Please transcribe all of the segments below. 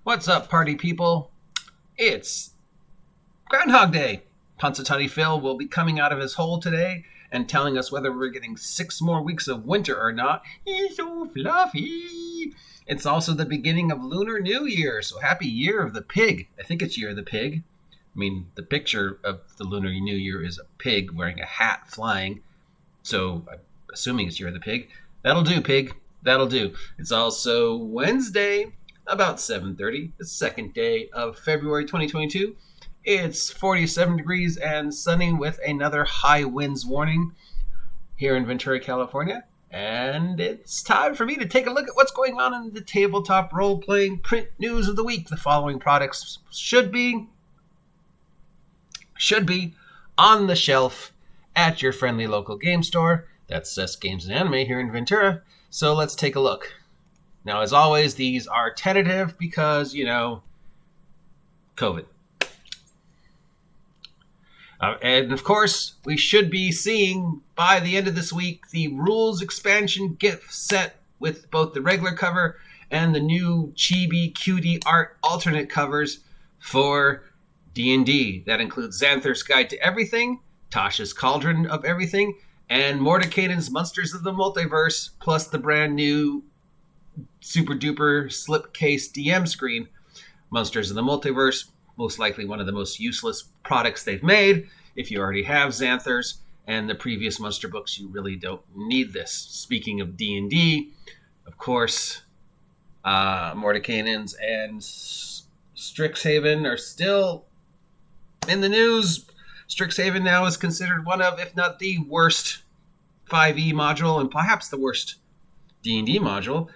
What's up, party people? It's Groundhog Day. Punxsutawney Phil will be coming out of his hole today and telling us whether we're getting 6 more weeks of winter or not. He's so fluffy. It's also the beginning of Lunar New Year, so happy Year of the Pig. I think it's Year of the Pig. I mean, the picture of the Lunar New Year is a pig wearing a hat flying, so I'm assuming it's Year of the Pig. That'll do, pig. That'll do. It's also Wednesday, about 7:30, the second day of February 2022. It's 47 degrees and sunny with another high winds warning here in Ventura, California. And it's time for me to take a look at what's going on in the tabletop role-playing print news of the week. The following products should be on the shelf at your friendly local game store. That's Cess Games and Anime here in Ventura. So let's take a look. Now, as always, these are tentative because, COVID. And, of course, we should be seeing, by the end of this week, the rules expansion gift set with both the regular cover and the new chibi cutie art alternate covers for D&D. That includes Xanther's Guide to Everything, Tasha's Cauldron of Everything, and Mordekainen's Monsters of the Multiverse, plus the brand new super duper slipcase DM screen. Monsters of the Multiverse, most likely one of the most useless products they've made. If you already have Xanthers and the previous monster books, you really don't need this. Speaking of D&D, of course, Mordekainen's and Strixhaven are still in the news. Strixhaven now is considered one of, if not the worst 5e module and perhaps the worst D&D module.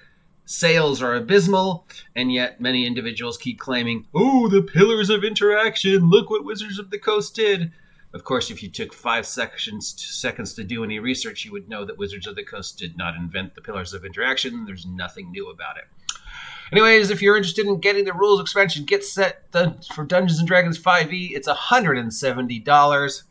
Sales are abysmal, and yet many individuals keep claiming, "Oh, the pillars of interaction, look what Wizards of the Coast did." Of course, if you took 5 seconds to do any research, you would know that Wizards of the Coast did not invent the pillars of interaction. There's nothing new about it. Anyways, if you're interested in getting the rules expansion, get set for Dungeons & Dragons 5e. It's $170.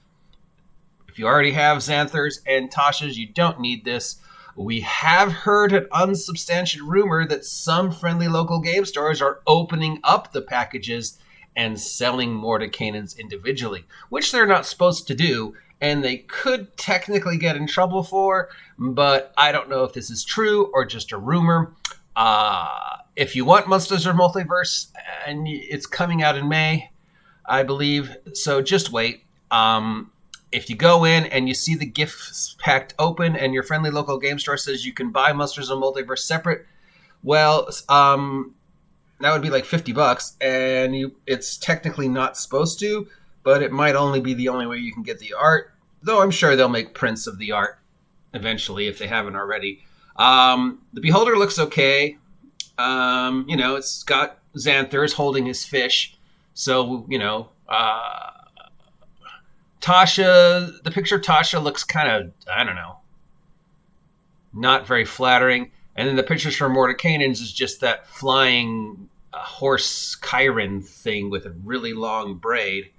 If you already have Xanthers and Tasha's, you don't need this. We have heard an unsubstantiated rumor that some friendly local game stores are opening up the packages and selling Mordekainen's individually, which they're not supposed to do, and they could technically get in trouble for, but I don't know if this is true or just a rumor. If you want Monsters of Multiverse, and it's coming out in May, I believe, so just wait. If you go in and you see the gifts packed open and your friendly local game store says you can buy Monsters of Multiverse separate, well, that would be like $50, and it's technically not supposed to, but it might only be the only way you can get the art, though I'm sure they'll make prints of the art eventually if they haven't already. The Beholder looks okay. It's got Xanthers holding his fish, so, Tasha, the picture of Tasha looks kind of, I don't know, not very flattering. And then the pictures from Mordekainen's is just that flying horse Chiron thing with a really long braid.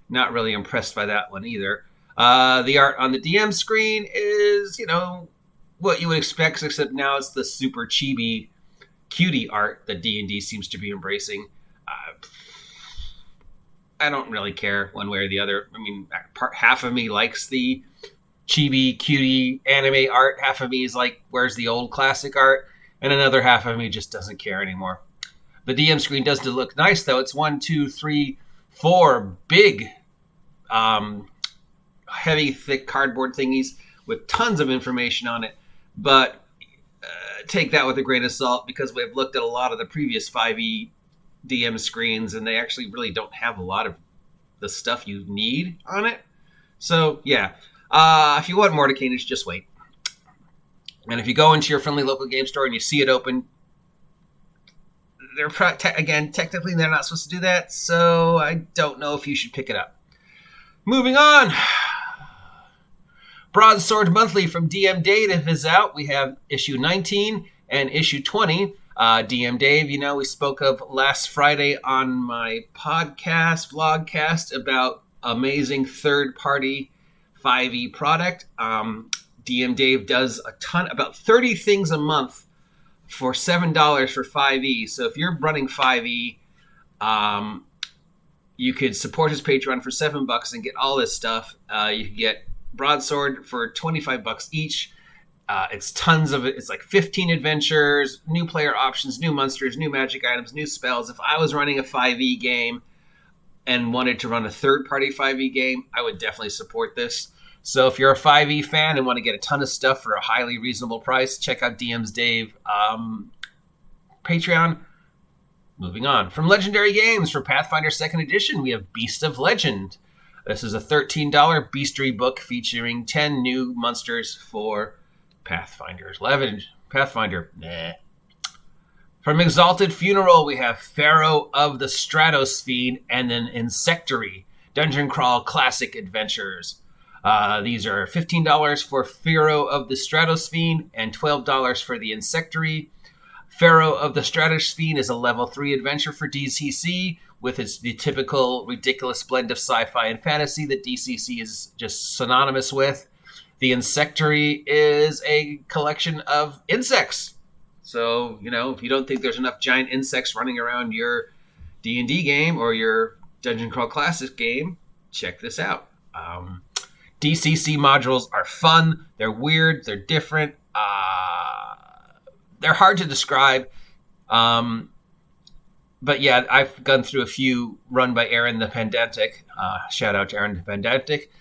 Not really impressed by that one either. The art on the DM screen is, what you would expect, except now it's the super chibi cutie art that D&D seems to be embracing. I don't really care one way or the other. I mean, half of me likes the chibi, cutie anime art. Half of me is like, where's the old classic art? And another half of me just doesn't care anymore. The DM screen does look nice, though. It's 1, 2, 3, 4 big, heavy, thick cardboard thingies with tons of information on it. But take that with a grain of salt, because we've looked at a lot of the previous 5e DM screens, and they actually really don't have a lot of the stuff you need on it. So, yeah. If you want Mordekainen's, just wait. And if you go into your friendly local game store and you see it open, technically they're not supposed to do that, so I don't know if you should pick it up. Moving on. Broadsword Monthly from DM Dave is out. We have issue 19 and issue 20. DM Dave, we spoke of last Friday on my vlogcast about amazing third-party 5e product. DM Dave does about 30 things a month for $7 for 5e. So if you're running 5e, You could support his Patreon for $7 and get all this stuff. You could get Broadsword for $25 each. It's tons of it. It's like 15 adventures, new player options, new monsters, new magic items, new spells. If I was running a 5e game and wanted to run a third-party 5e game, I would definitely support this. So if you're a 5e fan and want to get a ton of stuff for a highly reasonable price, check out DM's Dave Patreon. Moving on. From Legendary Games, for Pathfinder 2nd Edition, we have Beast of Legend. This is a $13 bestiary book featuring 10 new monsters for Pathfinders. Pathfinder, nah. From Exalted Funeral, we have Pharaoh of the Stratosphere and then Insectary, Dungeon Crawl Classic Adventures. These are $15 for Pharaoh of the Stratosphere and $12 for the Insectary. Pharaoh of the Stratosphere is a level 3 adventure for DCC with the typical ridiculous blend of sci-fi and fantasy that DCC is just synonymous with. The Insectary is a collection of insects. So, if you don't think there's enough giant insects running around your D&D game or your Dungeon Crawl Classic game, check this out. DCC modules are fun. They're weird. They're different. They're hard to describe. But yeah, I've gone through a few run by Aaron the Pedantic. Shout out to Aaron the Pedantic.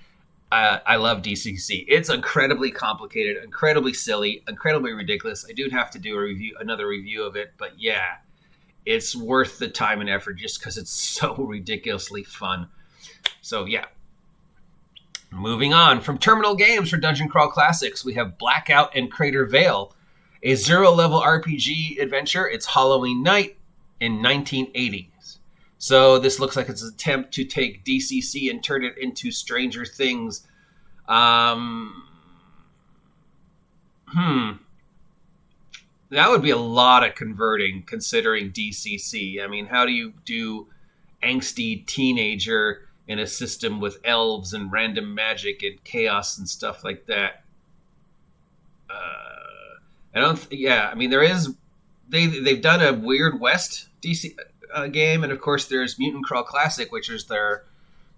I love DCC. It's incredibly complicated, incredibly silly, incredibly ridiculous. I do have to do another review of it, but yeah, it's worth the time and effort just because it's so ridiculously fun. So yeah. Moving on. From Terminal Games for Dungeon Crawl Classics, we have Blackout and Crater Vale, a 0-level RPG adventure. It's Halloween night in 1980's. So this looks like it's an attempt to take DCC and turn it into Stranger Things. That would be a lot of converting, considering DCC. I mean, how do you do angsty teenager in a system with elves and random magic and chaos and stuff like that? There is. They've done a Weird West DC game, and of course there's Mutant Crawl Classic, which is their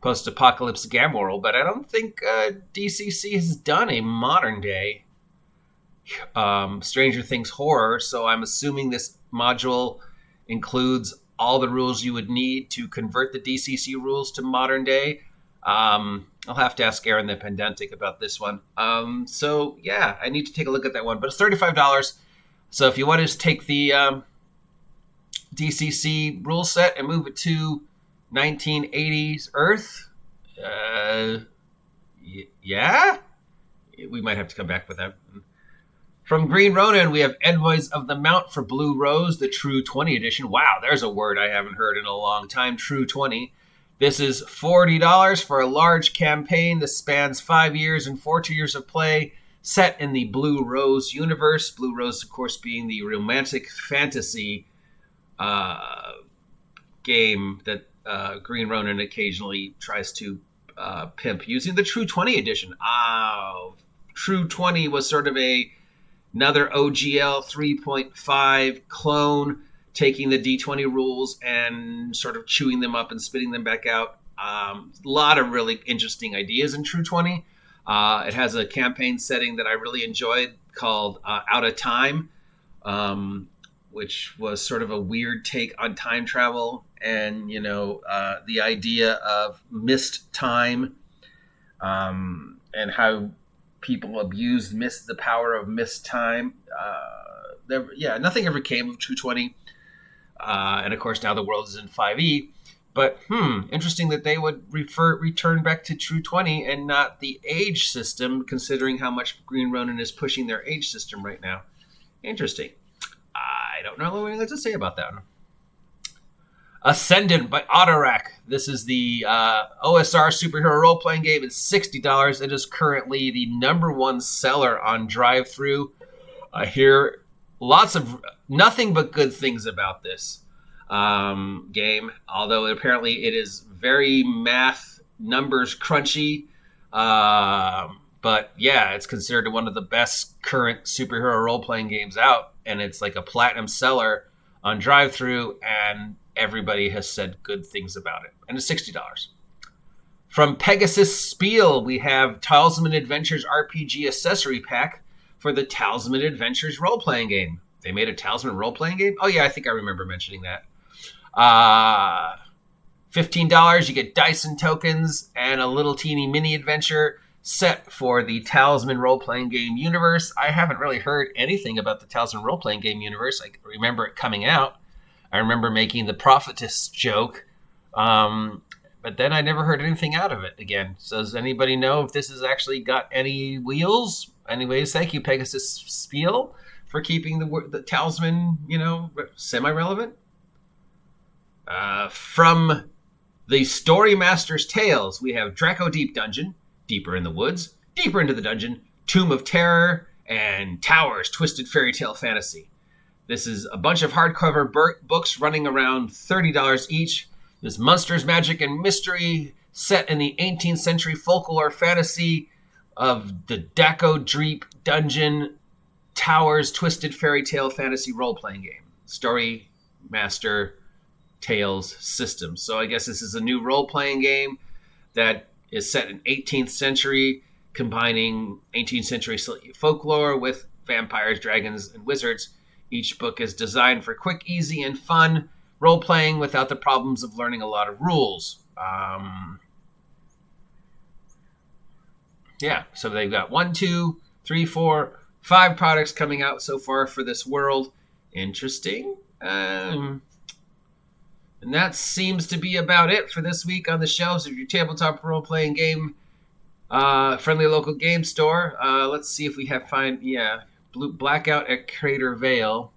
post-apocalypse game world. But I don't think DCC has done a modern day Stranger Things horror. So I'm assuming this module includes all the rules you would need to convert the DCC rules to modern day. I'll have to ask Aaron the Pedantic about this one. So yeah, I need to take a look at that one. But it's $35. So if you want to take the DCC rule set and move it to 1980s Earth, yeah, we might have to come back with that. From Green Ronin, we have Envoys of the Mount for Blue Rose, the True 20 edition. Wow, there's a word I haven't heard in a long time, True 20. This is $40 for a large campaign that spans 5 years and 4 years of play, set in the Blue Rose universe. Blue Rose, of course, being the romantic fantasy game that Green Ronin occasionally tries to pimp using the True 20 edition. True 20 was sort of another OGL 3.5 clone, taking the D20 rules and sort of chewing them up and spitting them back out. A lot of really interesting ideas in True 20. It has a campaign setting that I really enjoyed called Out of Time, which was sort of a weird take on time travel and, the idea of missed time and how people the power of missed time. Nothing ever came of True 20. And of course, now the world is in 5e. But interesting that they would return back to True 20 and not the age system, considering how much Green Ronin is pushing their age system right now. Interesting. I don't know what to say about that. Ascendant by Autorac. This is the OSR superhero role-playing game. It's $60. It is currently the #1 seller on drive-thru. I hear nothing but good things about this game, although apparently it is very math, numbers crunchy. But yeah, it's considered one of the best current superhero role-playing games out, and it's like a platinum seller on drive-thru, and everybody has said good things about it. And it's $60. From Pegasus Spiel, we have Talisman Adventures RPG Accessory Pack for the Talisman Adventures role-playing game. They made a Talisman role-playing game? Oh, yeah, I think I remember mentioning that. $15, you get Dyson tokens and a little teeny mini adventure set for the Talisman role-playing game universe. I haven't really heard anything about the Talisman role-playing game universe. I remember it coming out. I remember making the prophetess joke. But then I never heard anything out of it again. So does anybody know if this has actually got any wheels? Anyways, thank you, Pegasus Spiel, for keeping the Talisman, semi-relevant. From the Story Master's Tales, we have Draco Deep Dungeon, Deeper in the Woods, Deeper into the Dungeon, Tomb of Terror, and Towers, Twisted Fairy Tale Fantasy. This is a bunch of hardcover books running around $30 each. This monsters, magic, and mystery set in the 18th century folklore fantasy of the Draco Deep Dungeon, Towers, Twisted Fairy Tale Fantasy role-playing game. Story Master Tales system. So I guess this is a new role-playing game that is set in 18th century, combining 18th century folklore with vampires, dragons, and wizards. Each book is designed for quick, easy, and fun role-playing without the problems of learning a lot of rules. So they've got 1, 2, 3, 4, 5 products coming out so far for this world. Interesting. And that seems to be about it for this week on the shelves of your tabletop role-playing game friendly local game store. Let's see if we have Blackout at Crater Vale.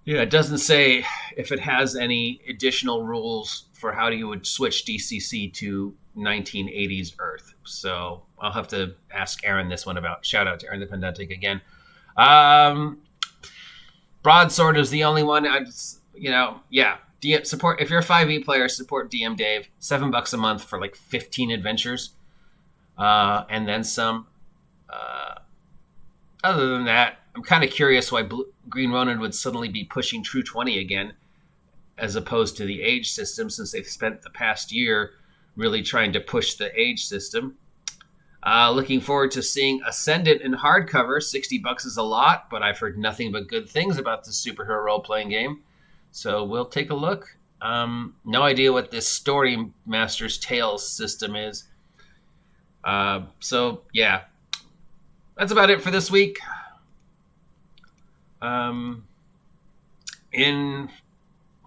Yeah, it doesn't say if it has any additional rules for how you would switch DCC to 1980s Earth. So I'll have to ask Aaron this one about. Shout out to Aaron the Pendantic again. Broadsword is the only one. Support. If you're a 5e player, support DM Dave. $7 a month for like 15 adventures, and then some. Other than that, I'm kind of curious why Green Ronin would suddenly be pushing True 20 again, as opposed to the age system, since they've spent the past year really trying to push the age system. Looking forward to seeing Ascendant in hardcover. $60 is a lot, but I've heard nothing but good things about this superhero role-playing game. So we'll take a look. No idea what this Story Master's Tales system is. That's about it for this week. In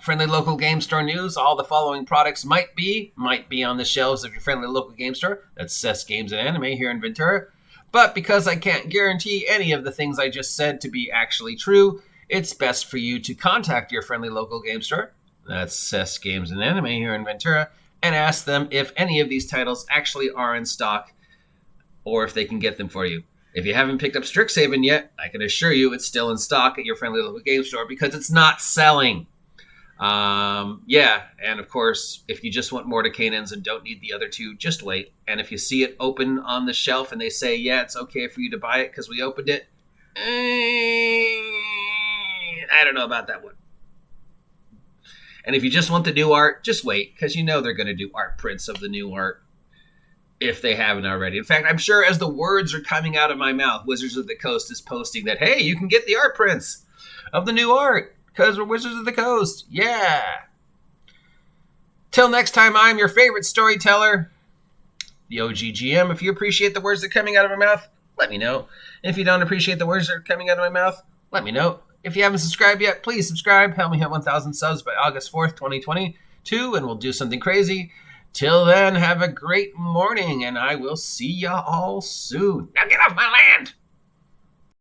friendly local game store news, all the following products might be on the shelves of your friendly local game store. That's Cess Games and Anime here in Ventura. But because I can't guarantee any of the things I just said to be actually true, it's best for you to contact your friendly local game store. That's Cess Games and Anime here in Ventura, and ask them if any of these titles actually are in stock or if they can get them for you. If you haven't picked up Strixhaven yet, I can assure you it's still in stock at your friendly local game store because it's not selling. And of course, if you just want Mordecaians and don't need the other two, just wait. And if you see it open on the shelf and they say, yeah, it's okay for you to buy it because we opened it, I don't know about that one. And if you just want the new art, just wait, because they're going to do art prints of the new art if they haven't already. In fact, I'm sure as the words are coming out of my mouth, Wizards of the Coast is posting that, hey, you can get the art prints of the new art because we're Wizards of the Coast. Yeah. Till next time, I'm your favorite storyteller, the OGGM. If you appreciate the words that are coming out of my mouth, let me know. If you don't appreciate the words that are coming out of my mouth, let me know. If you haven't subscribed yet, please subscribe. Help me hit 1,000 subs by August 4th, 2022, and we'll do something crazy. Till then, have a great morning, and I will see ya all soon. Now get off my land!